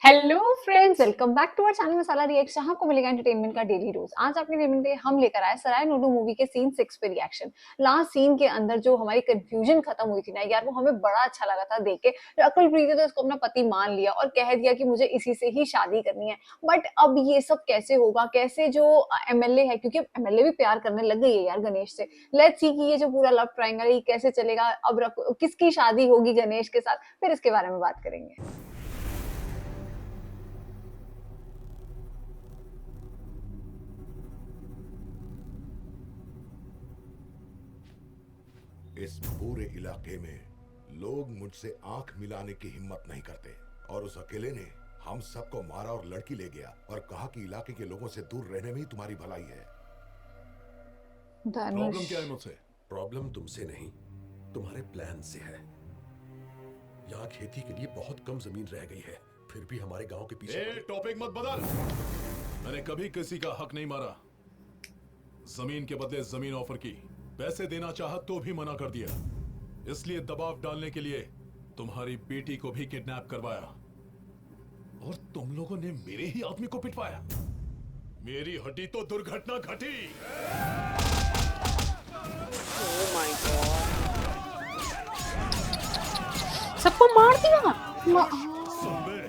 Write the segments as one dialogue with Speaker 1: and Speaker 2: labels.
Speaker 1: Hello friends, welcome back to our channel Masala React, जहां आपको मिलेगा एंटरटेनमेंट का डेली डोज। आज आपके लिए हम लेकर आए सराय नोडू मूवी के सीन 6 पे रिएक्शन। लास्ट सीन के अंदर जो हमारी कंफ्यूजन खत्म हुई थी ना यार, वो हमें बड़ा अच्छा लगा था देख के। रकुलप्रीत ने तो इसको अपना पति मान लिया और कह दिया कि मुझे इसी से ही शादी करनी है। बट अब ये सब कैसे होगा, कैसे जो एमएलए है, क्योंकि एमएलए भी प्यार करने लग गई है यार गणेश से। लेट्स सी कि ये जो पूरा लव ट्रायंगल है ये कैसे चलेगा। अब किसकी शादी होगी गणेश के साथ, फिर इसके बारे में बात करेंगे।
Speaker 2: इस पूरे इलाके में लोग मुझसे आंख मिलाने की हिम्मत नहीं करते और उस अकेले ने हम सबको मारा और लड़की ले गया और कहा कि इलाके के लोगों से दूर रहने में ही तुम्हारी भलाई है।
Speaker 3: प्रॉब्लम
Speaker 1: धनुष।
Speaker 3: क्या है मुझसे? प्रॉब्लम तुमसे नहीं, तुम्हारे प्लान से है। यहाँ खेती के लिए बहुत कम जमीन रह गई है, फिर भी हमारे गांव के पीछे
Speaker 4: टॉपिक मत बदल। मैंने कभी किसी का हक नहीं मारा। जमीन के बदले जमीन ऑफर की, पैसे देना चाहा तो भी मना कर दिया। इसलिए दबाव डालने के लिए तुम्हारी बेटी को भी किडनैप करवाया और तुम लोगों ने मेरे ही आदमी को पिटवाया। मेरी हड्डी तो दुर्घटना घटी।
Speaker 1: ओह माय गॉड, सबको मार दिया।
Speaker 4: सुन ले,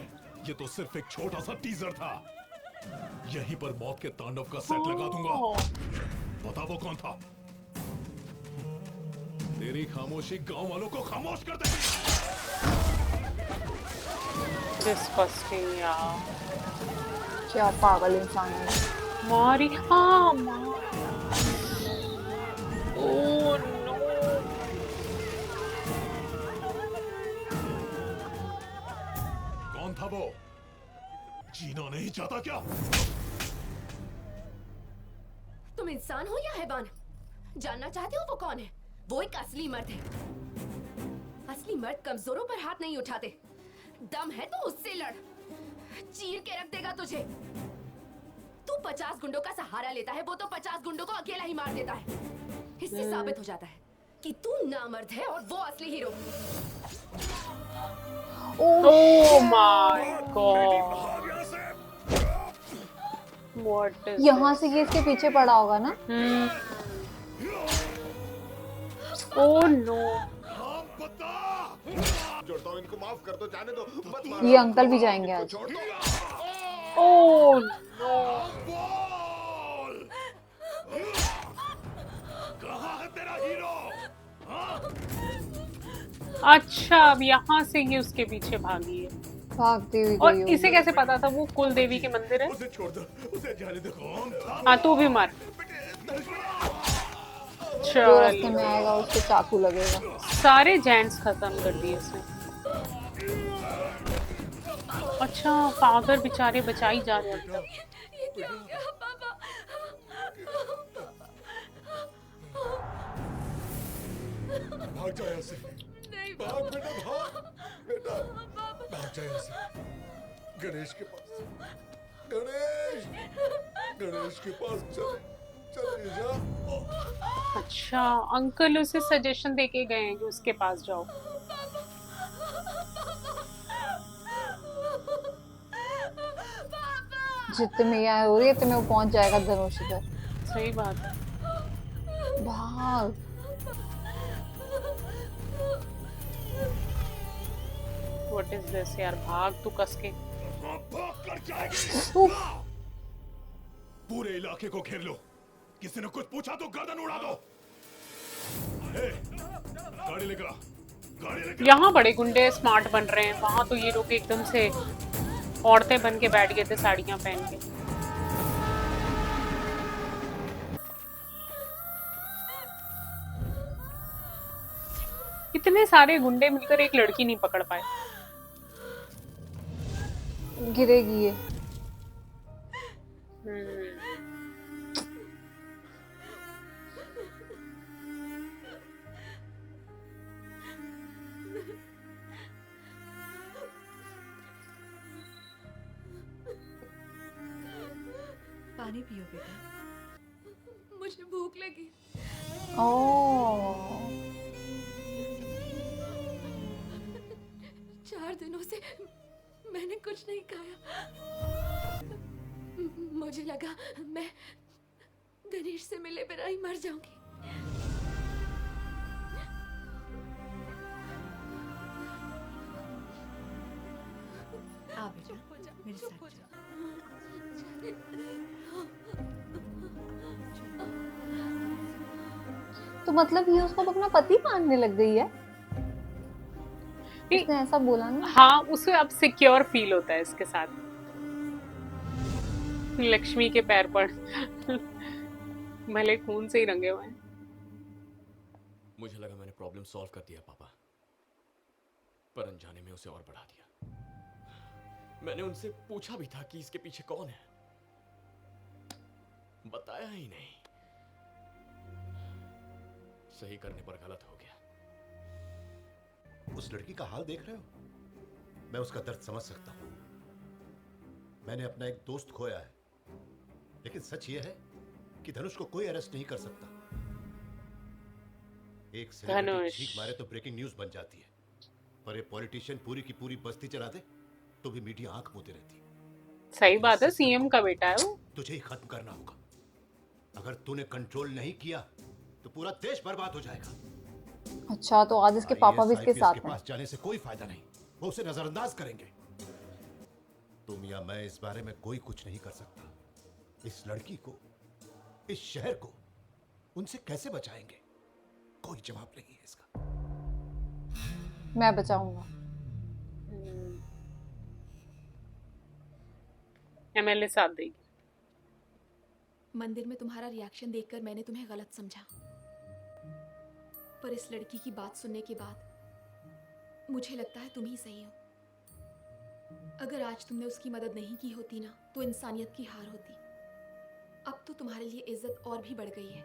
Speaker 4: ये तो सिर्फ एक छोटा सा टीजर था। यहीं पर मौत के तांडव का सेट लगा दूंगा। बता वो कौन था? तेरी खामोशी गांव वालों को खामोश कर देगी।
Speaker 1: डिस्गस्टिंग यार, क्या पागल इंसान है। मारी, ओह नो।
Speaker 4: कौन था वो? जीना नहीं चाहता क्या?
Speaker 5: तुम इंसान हो या हैवान? जानना चाहते हो वो कौन है? वो एक असली मर्द है। असली मर्द कमजोरों पर हाथ नहीं उठाते। दम है तो उससे लड़, चीर के रख देगा तुझे। तू 50 गुंडों का सहारा लेता है, वो तो 50 गुंडों को अकेला ही मार देता है। इससे साबित हो जाता है कि तू नामर्द है और वो असली hero.
Speaker 1: Oh my God, what is
Speaker 6: यहाँ से ये इसके पीछे पड़ा होगा ना।
Speaker 1: ओह नो,
Speaker 2: जोड़ता हूँ, इनको माफ कर दो, जाने दो, मत
Speaker 6: ये
Speaker 2: मारो।
Speaker 6: अंकल भी जाएंगे आज।
Speaker 2: छोड़ दो।
Speaker 1: Oh no.
Speaker 4: बोल, कहाँ है तेरा हीरो?
Speaker 1: अच्छा, अब यहाँ से ये उसके पीछे भागी है।
Speaker 6: भागती हुई
Speaker 1: और
Speaker 6: गई होगी।
Speaker 1: इसे कैसे पता था वो कुल देवी के मंदिर है?
Speaker 4: उसे छोड़ दो, उसे जाने दो। कौन था?
Speaker 1: हाँ, तू भी मर।
Speaker 6: जो रास्ते
Speaker 1: चल,
Speaker 6: में आएगा उसको चाकू लगेगा।
Speaker 1: सारे जेंट्स खत्म कर दिए इसने। अच्छा, फादर बेचारे बचाई जा रहे हैं।
Speaker 5: ये क्या हो गया पापा?
Speaker 2: भाग जा यहाँ से।
Speaker 5: नहीं
Speaker 2: भाग बेटा, भाग बेटा, भाग जा यहाँ से। गणेश के पास, गणेश, गणेश के पास चले जा।
Speaker 1: अच्छा, अंकल उसे सजेशन देके गए हैं कि उसके पास जाओ।
Speaker 6: जितने में यहाँ हो रही है इतने में वो पहुंच जाएगा धनुष इधर।
Speaker 1: सही बात है।
Speaker 6: भाग।
Speaker 1: व्हाट इज दिस यार, भाग तू कस के।
Speaker 4: भाग कर जाएगी।
Speaker 6: उफ,
Speaker 4: पूरे इलाके को घेर लो। किसी ने कुछ पूछा तो गर्दन उड़ा दो। ए, गाड़ी लेकर आ, गाड़ी लेकर आ।
Speaker 1: यहाँ बड़े गुंडे स्मार्ट बन रहे हैं, वहां तो ये लोग एकदम से औरतें बन के बैठ गए थे साड़ियां पहन के। इतने सारे गुंडे मिलकर एक लड़की नहीं पकड़ पाए।
Speaker 6: गिरेगी ये।
Speaker 5: पानी पियो बेटा, मुझे भूख लगी।
Speaker 6: ओह,
Speaker 5: 4 दिनों से मैंने कुछ नहीं खाया। मुझे लगा मैं गणेश से मिले बिना ही मर जाऊंगी।
Speaker 7: आ बेटा, मेरे साथ चल।
Speaker 6: तो मतलब ये उसको अपना पति मानने लग गई है।
Speaker 8: नहीं।
Speaker 6: उसने ऐसा बोला ना।
Speaker 8: हाँ, उसे अब सिक्योर फील होता है इसके साथ। लक्ष्मी के पैर पर भले खून से ही रंगे हुए हैं।
Speaker 9: मुझे लगा मैंने प्रॉब्लम सॉल्व कर दिया पापा, पर अनजाने में उसे और बढ़ा दिया। मैंने उनसे पूछा भी था कि इसके पीछे कौन है, बताया ही नहीं। सही करने पर गलत हो गया।
Speaker 3: उस लड़की का हाल देख रहे हो? मैं उसका दर्द समझ सकता हूं। मैंने अपना एक दोस्त खोया है, लेकिन सच यह है कि धनुष को कोई अरेस्ट नहीं कर सकता। एक सेलिब्रिटी
Speaker 8: धनुष।
Speaker 3: छींक मारे तो ब्रेकिंग न्यूज बन जाती है, पर ये पॉलिटिशियन पूरी की पूरी बस्ती चला दे तो भी मीडिया आंख मूंदे रहती है।
Speaker 8: सही बात है, सीएम का बेटा है वो।
Speaker 3: तुझे ही खत्म करना होगा। अगर तूने कंट्रोल नहीं किया तो पूरा देश बर्बाद हो जाएगा।
Speaker 6: अच्छा, तो आज इसके पापा भी इसके
Speaker 3: IAS
Speaker 6: साथ
Speaker 3: के
Speaker 6: हैं।
Speaker 3: पास जाने से कोई फायदा नहीं, वो उसे नजरअंदाज करेंगे। तुम या मैं इस बारे में कोई कुछ नहीं कर सकता। इस लड़की को, इस शहर को उनसे कैसे बचाएंगे? कोई जवाब नहीं है इसका।
Speaker 6: मैं बचाऊंगा।
Speaker 8: एमएलए साथ देगी।
Speaker 5: मंदिर में तुम्हारा रिएक्शन देखकर मैंने तुम्हें गलत समझा, पर इस लड़की की बात सुनने के बाद मुझे लगता है तुम ही सही हो। अगर आज तुमने उसकी मदद नहीं की होती ना, तो इंसानियत की हार होती। अब तो तुम्हारे लिए इज्जत और भी बढ़ गई है।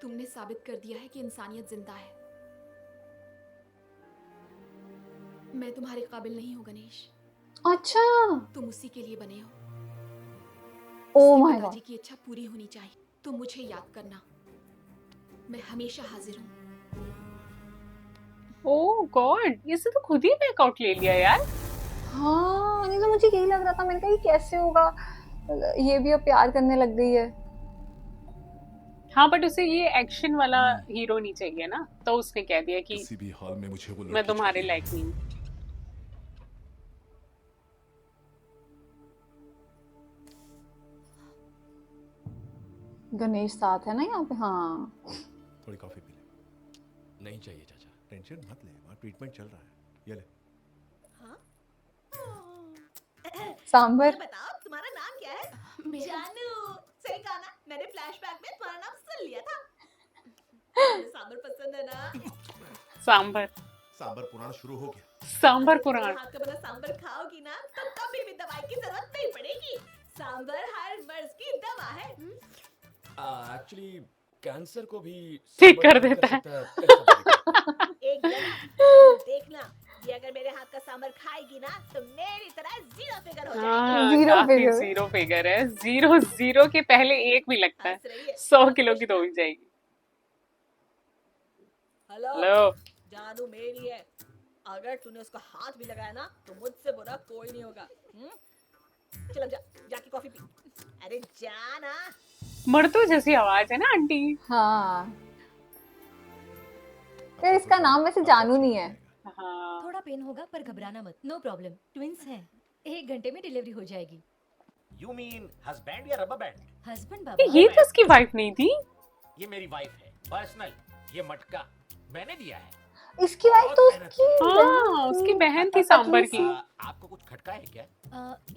Speaker 5: तुमने साबित कर दिया है कि इंसानियत जिंदा है। मैं तुम्हारे काबिल नहीं हूँ गणेश,
Speaker 6: अच्छा,
Speaker 5: तुम उसी के लिए बने हो।
Speaker 6: ओ
Speaker 5: उसके
Speaker 6: माय
Speaker 5: पिताजी
Speaker 6: गॉड।
Speaker 5: की इच्छा पूरी होनी चाहिए। तुम मुझे याद करना, मैं हमेशा हाजिर हूँ।
Speaker 8: ओह गॉड, इसने तो खुद ही बैकआउट ले लिया यार।
Speaker 6: हाँ, नहीं तो मुझे यही लग रहा था। मैंने कहा ये कैसे होगा, ये भी अब प्यार करने लग गई है।
Speaker 8: हाँ, बट उसे ये एक्शन वाला हीरो नहीं चाहिए ना, तो उसने कह दिया कि
Speaker 4: किसी भी हाल में मुझे वो
Speaker 8: मैं
Speaker 4: लड़की
Speaker 8: तुम्हारे
Speaker 4: चाहिए।
Speaker 8: लायक नहीं हूँ।
Speaker 6: गणेश साथ है ना यहाँ पे। हाँ,
Speaker 2: थोड़ी कॉफी पी ले।
Speaker 9: नहीं चाहिए चाचा।
Speaker 2: टेंशन मत ले, वहाँ ट्रीटमेंट चल रहा है। ये ले।
Speaker 6: सांभर।
Speaker 7: बताओ तुम्हारा नाम क्या है?
Speaker 5: मेरा
Speaker 7: जानू। सही कहा ना, मैंने फ्लैशबैक में तुम्हारा नाम सुन लिया था। तुम्हें सांबर पसंद है ना?
Speaker 8: सांभर।
Speaker 2: सांबर पुराना शुरू हो गया।
Speaker 8: सांभर
Speaker 7: अगर तुम
Speaker 8: पुराण।
Speaker 7: मेरे हाथ का बना सांबर खाओगी ना, तो कभी भी दवाई की जरूरत नहीं पड़ेगी। सांबर हर मर्ज की दवा है।
Speaker 9: एक्चुअली कैंसर को भी
Speaker 8: ठीक कर
Speaker 9: सांभर
Speaker 8: देता है।
Speaker 9: सकता ऐसा
Speaker 7: एक दिन देखना, ये अगर मेरे हाथ का सांबर खाएगी ना, तो मेरी तरह जीरो फिगर हो जाएगी।
Speaker 8: हाँ,
Speaker 6: जीरो
Speaker 8: काफी
Speaker 6: फिगर।
Speaker 8: जीरो फिगर है। जीरो जीरो के पहले एक भी लगता है।
Speaker 7: हंस रही है।
Speaker 8: 100 किलो की तो हो ही जाएगी।
Speaker 7: Hello,
Speaker 8: hello.
Speaker 7: जानू मेरी है। अगर तूने उसका हाथ भी लगाया ना, तो मुझसे बुरा कोई नहीं होगा। चल अब जा, जाके कॉफी पी। अरे जा ना।
Speaker 8: मर्दों जैसी आवाज है ना आंटी।
Speaker 6: हाँ, फिर इसका नाम वैसे जानू नहीं है।
Speaker 8: हाँ,
Speaker 10: थोड़ा पेन होगा पर घबराना मत, नो प्रॉब्लम, ट्विंस हैं। 1 घंटे में डिलीवरी हो जाएगी।
Speaker 11: You mean husband या rubber band?
Speaker 10: हस्बैंड
Speaker 8: ये
Speaker 10: बाबा।
Speaker 8: तो उसकी वाइफ नहीं थी।
Speaker 11: ये मेरी वाइफ है, पर्सनल। ये मटका मैंने दिया है।
Speaker 6: इसकी वाइफ तो उसकी
Speaker 8: हाँ, उसकी बहन थी सांबर की।
Speaker 11: आपको कुछ खटका है क्या?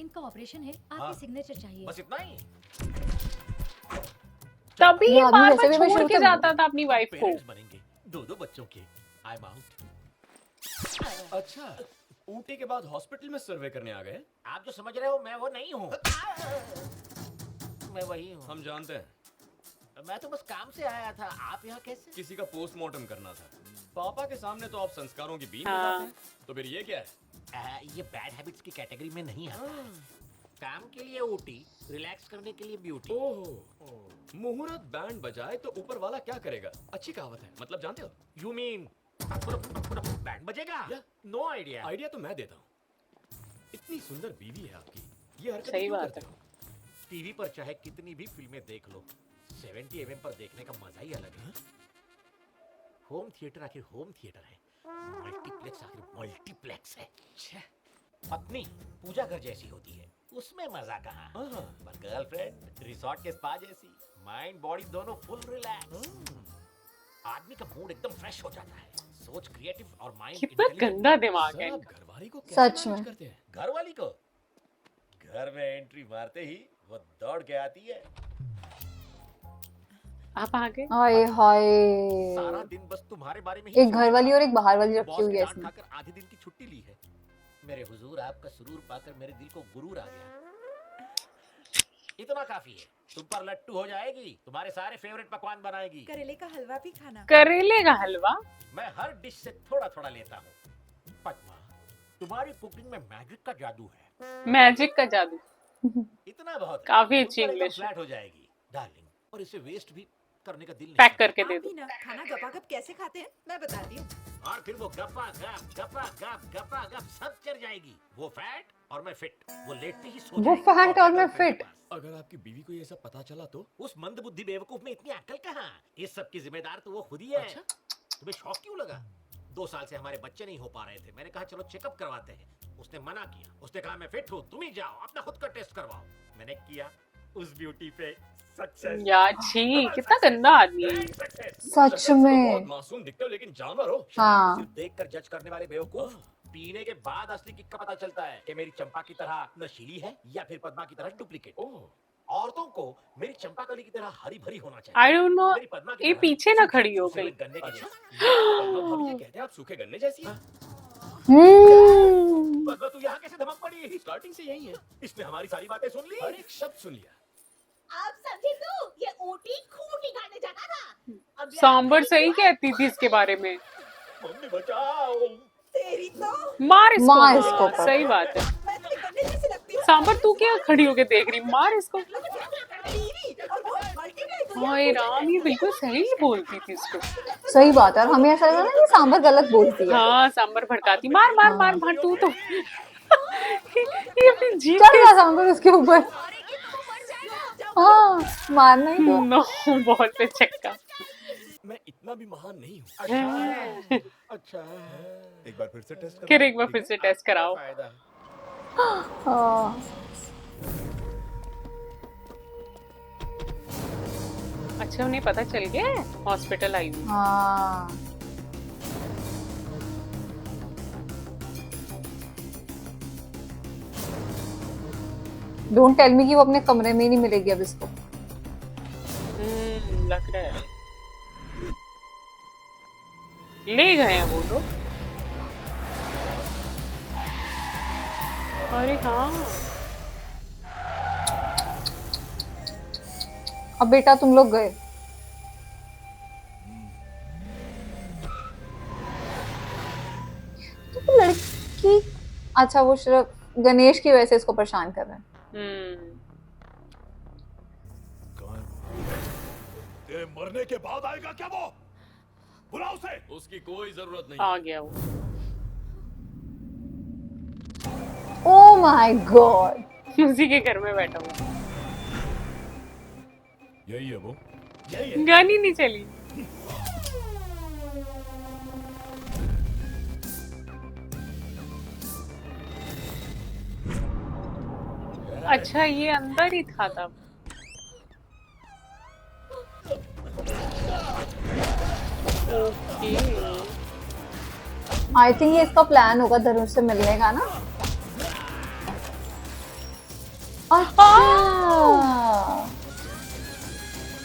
Speaker 10: इनका ऑपरेशन है,
Speaker 11: हाँ।
Speaker 10: आपकी सिग्नेचर चाहिए।
Speaker 11: बस इतना ही?
Speaker 8: तभी
Speaker 6: ये
Speaker 8: ये
Speaker 6: आदमी
Speaker 8: बार
Speaker 6: वैसे
Speaker 8: बार
Speaker 6: भी मैं
Speaker 8: छोड़
Speaker 6: शुरू
Speaker 8: के
Speaker 6: से-
Speaker 8: जाता था अपनी वाइफ को।
Speaker 11: पेरेंट्स बनेंगे, 2 बच्चों के। I'm out।
Speaker 9: अच्छा, ऊटी के बाद हॉस्पिटल में सर्वे करने आ गए।
Speaker 11: आप जो समझ रहे हो, मैं वो नहीं हूँ। मैं वही हूँ।
Speaker 9: हम जानते हैं,
Speaker 11: मैं तो बस काम से आया था। आप यहाँ कैसे?
Speaker 9: किसी का पोस्टमार्टम करना था। पापा के सामने तो आप संस्कारों की बीन
Speaker 8: हाँ।
Speaker 9: बजाते हैं, तो फिर ये क्या है?
Speaker 11: ये बैड हैबिट्स की कैटेगरी में नहीं आता है। काम के लिए ऊटी, रिलैक्स करने के लिए ब्यूटी।
Speaker 9: ओह, मुहूर्त बैंड बजाए तो ऊपर वाला क्या करेगा? अच्छी कहावत है, मतलब जानते हो?
Speaker 11: यू मीन बैंड बजेगा?
Speaker 9: Yeah।
Speaker 11: No idea.
Speaker 9: आइडिया तो मैं देता हूँ। कितनी सुंदर बीवी है आपकी, ये हरकत
Speaker 8: सही
Speaker 9: क्यों
Speaker 8: बात
Speaker 9: करते
Speaker 8: है।
Speaker 9: हो?
Speaker 11: टीवी पर चाहे कितनी भी फिल्में देख लो, 70 mm पर देखने का मजा ही अलग है। होम थिएटर आखिर होम थिएटर है, मल्टीप्लेक्स आखिर मल्टीप्लेक्स है। छे, पत्नी पूजा घर जैसी होती है, उसमें मजा कहाँ। पर गर्लफ्रेंड रिसोर्ट के स्पा जैसी, माइंड बॉडी दोनों फुल रिलैक्स। आदमी का मूड एकदम फ्रेश हो जाता है, सोच क्रिएटिव और माइंड
Speaker 8: कितना गंदा दिमाग है
Speaker 9: सर, आप
Speaker 8: इनका।
Speaker 9: घरवाली को कैसे
Speaker 6: सच
Speaker 9: मैनेज
Speaker 6: में।
Speaker 9: करते हैं?
Speaker 11: घरवाली को घर में एंट्री मारते ही वो दौड़ के आती है।
Speaker 8: आप आगे
Speaker 6: हाय हाय,
Speaker 11: सारा दिन बस तुम्हारे बारे में ही
Speaker 6: एक घर वाली और एक बाहर वाली रखी
Speaker 11: बॉस
Speaker 6: हुई
Speaker 11: की
Speaker 6: है
Speaker 11: डांट
Speaker 6: इसमें।
Speaker 11: खाकर आधे दिन की छुट्टी ली है। मेरे हुजूर आपका सुरूर पाकर मेरे दिल को गुरूर आ गया। इतना काफी है, तुम पर लट्टू हो जाएगी, तुम्हारे सारे फेवरेट पकवान बनाएगी।
Speaker 12: करेले का हलवा भी खाना।
Speaker 8: करेले का हलवा।
Speaker 11: मैं हर डिश से थोड़ा थोड़ा लेता हूँ। पद्मा, तुम्हारी कुकिंग में मैजिक का जादू है।
Speaker 8: मैजिक का जादू।
Speaker 11: इतना बहुत है,
Speaker 8: काफी
Speaker 11: तुम
Speaker 8: अच्छी
Speaker 11: पर एकदम
Speaker 8: इंग्लिश।
Speaker 11: फ्लैट हो जाएगी डार्लिंग, और इसे वेस्ट भी करने का दिल नहीं
Speaker 8: पैक
Speaker 11: करता।
Speaker 8: करके दे
Speaker 12: आप
Speaker 8: दो।
Speaker 12: भी ना खाना गपागप कैसे खाते हैं मैं बताती हूँ।
Speaker 11: और फिर वो गप्पा गप सब चढ़ जाएगी। वो फैट और मैं फिट, वो लेटते ही सो
Speaker 6: वो
Speaker 11: जाएगी।
Speaker 6: फैट और मैं
Speaker 11: गर्लफ्रेंड
Speaker 6: फिट।
Speaker 11: के पास।
Speaker 9: अगर आपकी बीवी को ये सब पता चला तो?
Speaker 11: उस मंदबुद्धि बेवकूफ में इतनी अक्ल कहाँ? इस सब की जिम्मेदार तो वो खुद ही है।
Speaker 9: अच्छा?
Speaker 11: तुम्हें शौक क्यों लगा? 2 साल से हमारे बच्चे नहीं हो पा रहे थे, मैंने कहा चलो चेकअप करवाते हैं। उसने मना किया, उसने कहा मैं फिट हूँ, तुम ही जाओ अपना खुद का टेस्ट करवाओ। मैंने किया, उस ब्यूटी पे सक्सेस।
Speaker 8: यार छी, कितना गंदा आदमी है।
Speaker 6: सच
Speaker 9: तो
Speaker 6: में।
Speaker 9: बहुत मासूम दिखते हो लेकिन जानवर हो।
Speaker 6: हाँ।
Speaker 11: सिर्फ देखकर जज करने वाले बेवकूफ, पीने के बाद असली किक का पता चलता है कि मेरी चंपा की तरह नशीली है या फिर पद्मा की तरह डुप्लीकेट। औरतों को मेरी चंपाकली की तरह हरी भरी होना चाहिए।
Speaker 8: आई डोंट नो,
Speaker 11: मेरी पद्मा की
Speaker 8: ये
Speaker 11: तरह
Speaker 8: पीछे ना
Speaker 11: सूखे-
Speaker 8: खड़ी हो
Speaker 11: सूखे
Speaker 8: गई।
Speaker 11: गन्ने की
Speaker 9: अच्छा?
Speaker 11: जैसी।
Speaker 9: पद्मा भाभी ये कहते हैं आप सूखे गन्ने जैसी हैं?
Speaker 11: पद्मा तू यहाँ कैसे धमक पड़ी?
Speaker 9: स्टार्टिंग से यही है।
Speaker 11: इसने हमारी सारी बातें सुन ली।
Speaker 9: हर एक शब्द सुन लिया।
Speaker 7: आप समझे तो ये ऊटी खूटी खाने जाता था। अब ये
Speaker 8: सांबर
Speaker 7: आखिरी
Speaker 8: सही
Speaker 7: हुआ।
Speaker 8: कहती थी इसके बारे में।
Speaker 11: मम्मी बचाओ।
Speaker 7: तेरी तो
Speaker 8: मार इसको।
Speaker 6: मार इसको पर।
Speaker 8: सही बात है।
Speaker 7: मैं तेरे गन्ने जैसी लगती हूँ।
Speaker 8: सांबर तू क्या खड़ी होके देख रही, मार इसको।
Speaker 7: बीवी और वो मल्टीप्लाई तो
Speaker 8: हाय राम, ये बिल्कुल सही बोलती थी इसको।
Speaker 6: सही बात है, और हमें ऐसा लगा ना कि सांबर गलत बोलती है।
Speaker 8: हाँ, सांबर भड़काती, मार मार मार मार तू तो। ये अपनी जीभ
Speaker 6: चल रहा सांबर उसके ऊपर। हाँ, मारना ही तो।
Speaker 8: नो बॉल पे छक्का।
Speaker 9: मैं इतना भी महान नहीं हूँ।
Speaker 11: अच्छा,
Speaker 2: एक बार फिर से टेस्ट करो।
Speaker 8: फिर एक बार फिर से टेस्ट कराओ।
Speaker 11: फायदा।
Speaker 6: हाँ,
Speaker 8: अच्छा उन्हें पता चल गया है हॉस्पिटल आई हुई।
Speaker 6: हाँ। डोंट टेल मी कि वो अपने कमरे में ही नहीं मिलेगी अब इसको।
Speaker 8: लग रहा है ले गए हैं वो लोग। अरे हाँ,
Speaker 6: अब बेटा तुम लोग गए। तो लड़की, अच्छा वो सिर्फ गणेश की वजह से इसको परेशान कर रहे हैं।
Speaker 4: तेरे मरने के बाद आएगा क्या वो? बुलाओ उसे।
Speaker 9: उसकी कोई जरूरत नहीं।
Speaker 8: आ गया वो।
Speaker 6: ओह माय गॉड,
Speaker 8: उसी के घर में बैठा हुआ।
Speaker 4: यही है वो।
Speaker 8: गानी नहीं चली। अच्छा ये अंदर ही था तब। ओके,
Speaker 6: आई थिंक ये इसका प्लान होगा धनुष से मिलने का ना। अच्छा,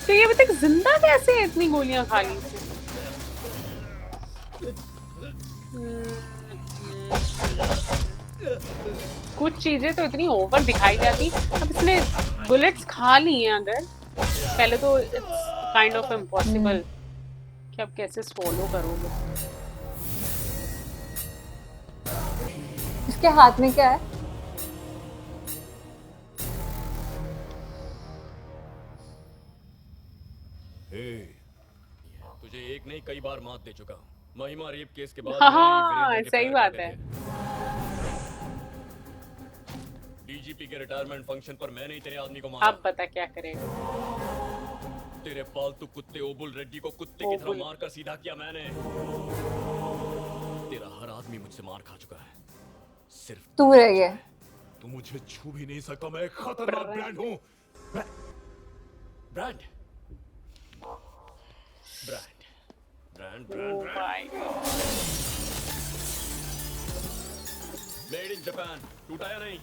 Speaker 8: तो ये अभी तक जिंदा कैसे है इतनी गोलियां खा ली थी? कुछ चीजें तो इतनी ओवर दिखाई जाती। अब इसने बुलेट्स खा ली हैं अगर, पहले तो इट्स काइंड ऑफ इम्पॉसिबल कि अब कैसे स्वॉलो करोगे।
Speaker 6: इसके हाथ में क्या है?
Speaker 9: तुझे एक नहीं कई बार मात दे चुका हूँ। महिमा रेप केस के बाद
Speaker 8: हाँ,
Speaker 9: मेरी वीरेंद्र के
Speaker 8: सही
Speaker 9: पैर
Speaker 8: बात
Speaker 9: काटे
Speaker 8: है।
Speaker 9: थे। डीजीपी के रिटायरमेंट फंक्शन पर मैंने ही तेरे आदमी को मारा।
Speaker 8: अब बता क्या करेगा।
Speaker 9: तेरे पालतू कुत्ते ओबुल रेड्डी को कुत्ते की तरह मारकर सीधा किया मैंने। तेरा हर आदमी मुझसे मार खा चुका है, सिर्फ
Speaker 6: तू रह गया।
Speaker 4: तू मुझे छू भी नहीं सकता, मैं एक खतरनाक ब्रांड हूँ।
Speaker 9: Brand brand brand brand
Speaker 8: brand
Speaker 9: made in Japan, टूटा या नहीं?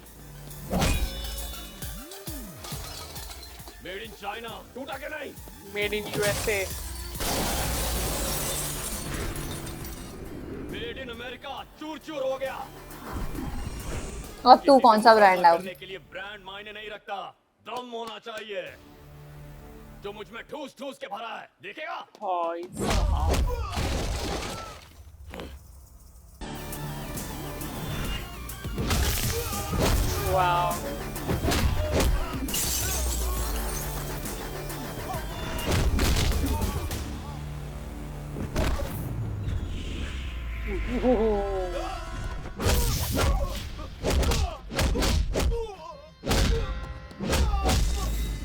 Speaker 9: मेड इन चाइना, टूटा क्या नहीं?
Speaker 8: Made in USA.
Speaker 9: Made in America, चूर चूर हो गया।
Speaker 6: अब तू कौन सा ब्रांड है?
Speaker 9: करने के लिए ब्रांड मायने नहीं रखता, दम होना चाहिए जो मुझ में ठूस ठूस के भरा है। देखेगा?
Speaker 8: वाओ।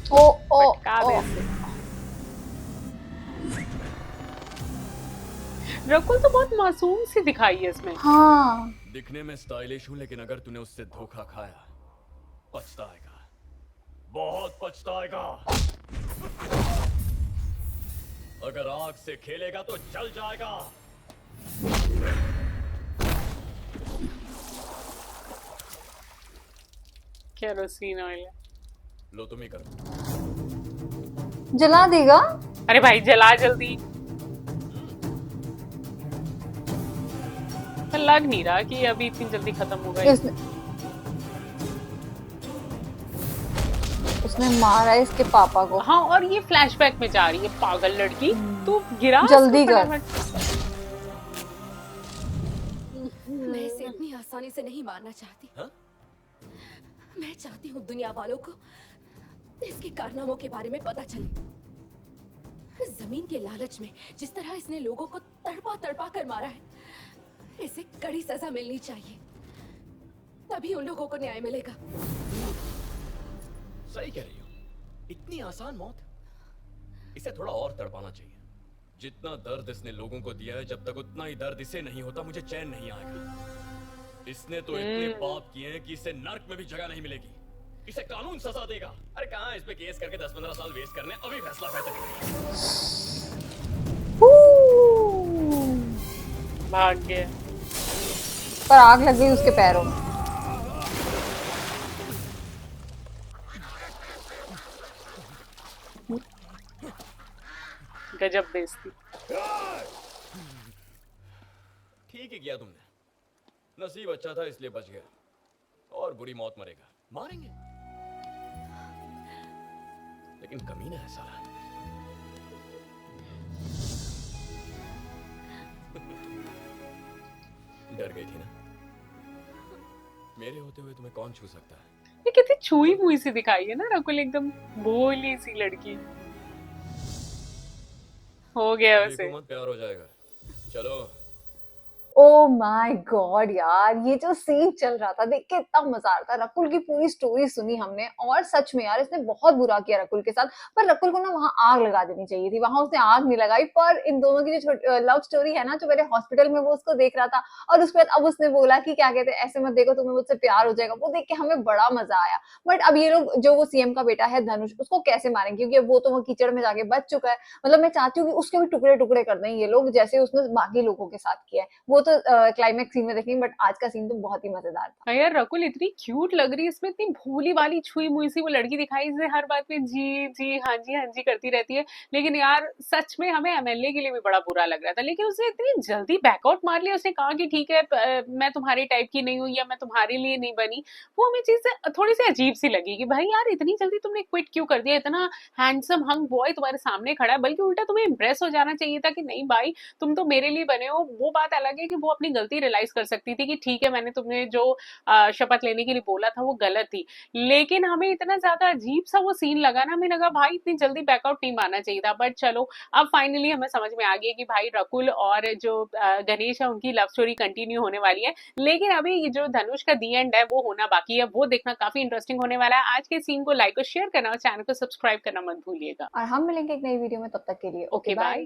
Speaker 6: ओ ओ
Speaker 8: पटका
Speaker 6: ओ।
Speaker 8: दे इसे। रकुल तो बहुत मासूम सी दिखाई है इसमें।
Speaker 6: हाँ।
Speaker 9: दिखने में स्टाइलिश हूँ, लेकिन अगर तूने उससे धोखा खाया पछताएगा, बहुत पछताएगा। अगर आग से खेलेगा तो जल जाएगा।
Speaker 8: केरोसिन ऑयल है।
Speaker 9: लो तुम ही करो।
Speaker 6: जला देगा?
Speaker 8: अरे भाई जला जल्दी। पर लग नहीं रहा कि अभी इतनी जल्दी खत्म होगा।
Speaker 6: उसने मारा है इसके पापा को।
Speaker 8: हाँ, और ये फ्लैशबैक में जा रही है पागल लड़की। तू गिरा
Speaker 6: जल्दी
Speaker 8: इसको
Speaker 6: कर।
Speaker 8: फटाफट।
Speaker 5: मैं इसे इतनी आसानी से नहीं मारना चाहती।
Speaker 9: हाँ?
Speaker 5: मैं चाहती हूँ दुनिया वालों को इसके कारनामों के बारे में पता चले। जमीन के लालच में जिस तरह इसने लोगों को तड़पा तड़पा कर मारा है, इसे कड़ी सजा मिलनी चाहिए, तभी उन लोगों को न्याय मिलेगा।
Speaker 9: सही कह रही हो, इतनी आसान मौत? इसे थोड़ा और तड़पाना चाहिए। जितना दर्द इसने लोगों को दिया है, जब तक उतना ही दर्द इसे नहीं होता मुझे चैन नहीं आएगा। इसने तो इतने पाप किए हैं कि इसे नर्क में भी जगह नहीं मिलेगी। इसे कानून सजा देगा। अरे कहाँ इस पे केस करके 10-15 साल वेस्ट करने, अभी फैसला बेहतर है।
Speaker 8: भाग गया।
Speaker 6: पर आग लग गई उसके पैरों में।
Speaker 8: गजब बेइज्जती।
Speaker 9: ठीक ही किया तुमने, नसीब अच्छा था इसलिए बच गया, और बुरी मौत मरेगा। मारेंगे, लेकिन कमीना है साला। डर गई थी ना? मेरे होते हुए तुम्हें कौन छू सकता है?
Speaker 8: ये कितनी छुई हुई सी दिखाई है ना रकुल, एकदम भोली सी लड़की। हो गया वैसे।
Speaker 9: देखो मत, प्यार हो जाएगा। चलो।
Speaker 6: ओ माय गॉड यार, ये जो सीन चल रहा था देख के इतना मजा आ रहा था। रकुल की पूरी स्टोरी सुनी हमने, और सच में यार इसने बहुत बुरा किया रकुल के साथ। पर रकुल को ना वहां आग लगा देनी चाहिए थी, वहां उसने आग नहीं लगाई। पर इन दोनों की जो लव स्टोरी है ना, जो मेरे हॉस्पिटल में वो उसको देख रहा था, और उसके बाद अब उसने बोला कि क्या कहते हैं, ऐसे मत देखो तुम्हें मुझसे प्यार हो जाएगा, वो देख के हमें बड़ा मजा आया। बट अब ये लोग, जो वो सीएम का बेटा है धनुष, उसको कैसे मारेंगे? क्योंकि अब वो तो वो कीचड़ में जाके बच चुका है। मतलब मैं चाहती हूँ कि उसके भी टुकड़े टुकड़े कर दें ये लोग, जैसे उसने बाकी लोगों के साथ किया है। वो तो क्लाइमेक्स सीन में देखेंगे, बट आज का सीन तो बहुत ही मजेदार था।
Speaker 8: यार रकुल इतनी क्यूट लग रही है इसमें, इतनी भोली वाली छुई मुई सी वो लड़की दिखाई, इसे हर बात में जी जी हाँ जी करती रहती है। लेकिन यार सच में हमें एमएलए के लिए भी बड़ा बुरा लग रहा था, लेकिन उसने इतनी जल्दी बैकआउट मार लिया। उसने कहा कि ठीक है मैं तुम्हारे टाइप की नहीं हूँ, या मैं तुम्हारे लिए नहीं बनी। वो हमें चीज थोड़ी सी अजीब सी लगी कि भाई यार इतनी जल्दी तुमने क्विट क्यों कर दिया? इतना हैंडसम हंग बॉय तुम्हारे सामने खड़ा है, बल्कि उल्टा तुम्हें इम्प्रेस हो जाना चाहिए था कि नहीं भाई तुम तो मेरे लिए बने हो। वो बात अलग है कि वो अपनी गलती रियलाइज कर सकती थी कि ठीक है, मैंने तुम्हें जो शपथ लेने के लिए बोला था वो गलत थी। लेकिन हमें इतना ज्यादा अजीब सा वो सीन लगा ना, हमें लगा भाई इतनी जल्दी बैकआउट नहीं मारना चाहिए था। बट चलो, अब फाइनली हमें समझ में आ गया कि भाई रकुल और जो गणेश है उनकी लव स्टोरी कंटिन्यू होने वाली है। लेकिन अभी ये जो धनुष का दी एंड है वो होना बाकी है, वो देखना काफी इंटरेस्टिंग होने वाला है। आज के सीन को लाइक और शेयर करना और चैनल को सब्सक्राइब करना मत भूलिएगा।
Speaker 6: और हम मिलेंगे एक नई वीडियो में, तब तक के लिए
Speaker 8: ओके, बाय।